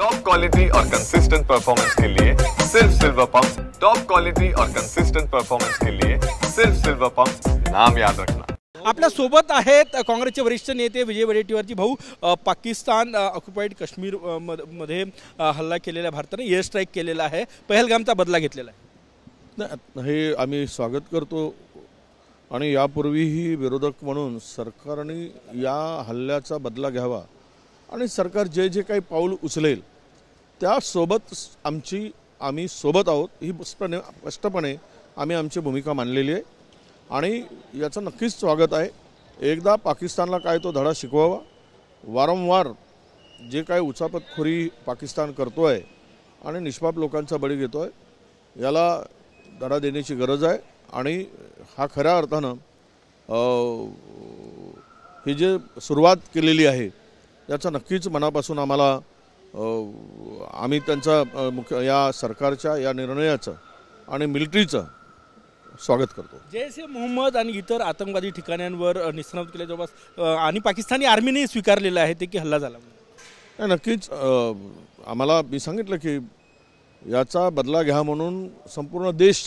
Top quality और consistent performance के लिए सिर्फ सिल्वर पंप्स। टॉप क्वालिटी और कंसिस्टेंट परफॉर्मेंस के लिए सिर्फ सिल्वर पंप्स, नाम याद रखना। आपल्या सोबत आहेत काँग्रेसचे वरिष्ठ नेते विजय वडेट्टीवारजी। भाऊ, पाकिस्तान ऑक्युपाइड काश्मीर मध्ये हल्ला केलेला भारताने एअर स्ट्राईक केलेला आहे, पहलगामचा बदला घेतलेला आहे। हे आम्ही स्वागत करतो आणि यापूर्वीही विरोधक म्हणून सरकारने या हल्ल्याचा बदला घ्यावा आणि सरकार जे जे काही पाऊल उचलेल त्यासोबत आम्ही सोबत आहोत ही स्पष्टपणे आम्ही आमची भूमिका मांडलेली आहे आणि याचं नक्कीच स्वागत आहे। एकदा पाकिस्तानला काय तो धडा शिकवावा। वारंवार जे काय उचापतखोरी पाकिस्तान करतो आहे आणि निष्पाप लोकांचा बळी घेतो आहे याला धडा देण्याची गरज आहे आणि हा खऱ्या अर्थानं ही जे सुरुवात केलेली आहे याचा नक्कीच मनापासून आम्ही त्यांचा या सरकारच्या या निर्णयाचं आणि मिलिटरीचं स्वागत करतो। जैश ए मोहम्मद आणि इतर आतंकवादी ठिकाणांवर निशाणा केल्या जवळपास आणि पाकिस्तानी आर्मीने स्वीकारलेलं आहे ते की हल्ला झाला। नक्कीच आम्हाला मी सांगितलं की याचा बदला घ्या म्हणून संपूर्ण देश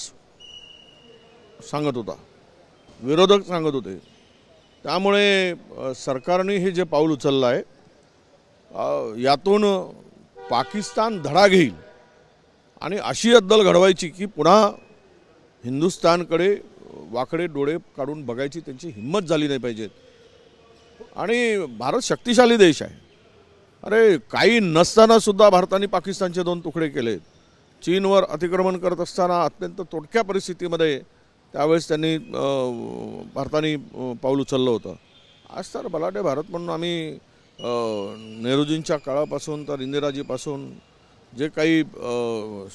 सांगत होता, विरोधक सांगत होते। त्यामुळे सरकारने हे जे पाऊल उचललं आहे यातून पाकिस्तान धडा घेईल आणि अशी अद्दल घडवायची की पुन्हा हिंदुस्थानकडे वाकडे डोळे काढून बघायची त्यांची हिम्मत झाली नाही पाहिजे। आणि भारत शक्तिशाली देश आहे। अरे काही नसताना सुद्धा भारताने पाकिस्तानचे 2 तुकडे केले। चीनवर अतिक्रमण करत असताना अत्यंत तोटक्या परिस्थितीमध्ये त्यावेळेस त्यांनी भारताने पाऊल उचललं होतं। आज तर बलाढ्य भारत म्हणून आम्ही नेहरूजींच्या काळापासून तर इंदिराजीपासून जे काही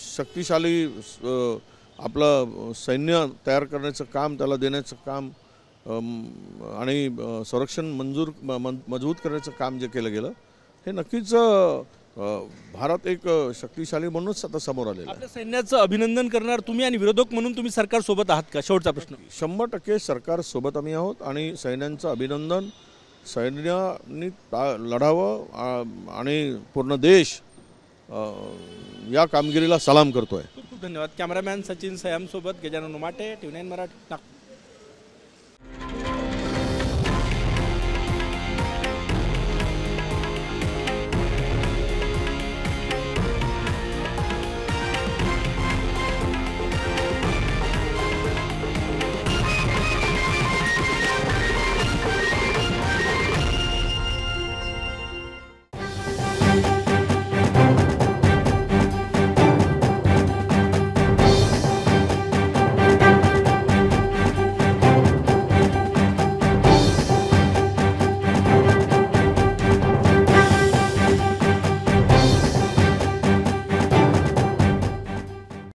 शक्तिशाली आपलं सैन्य तयार करण्याचं काम, त्याला देण्याचं काम आणि संरक्षण मजबूत करण्याचं काम जे केलं गेलं हे नक्कीच भारत एक शक्तिशाली म्हणूनच आता समोर आलेला आहे। आपल्या सैन्याचं अभिनंदन करणार तुम्ही आणि विरोधक म्हणून तुम्ही सरकार सोबत आहात का? शेवटचा प्रश्न। 100% सरकार सोबत आम्ही आहोत आणि सैन्यांचं अभिनंदन। सैन्याने लढावं आणि पूर्ण देश या कामगिरीला सलाम करतोय। खूप खूप धन्यवाद। कॅमेरामॅन सचिन सयाम सोबत गजानन उमाटे, TV9 मराठी, नागपूर।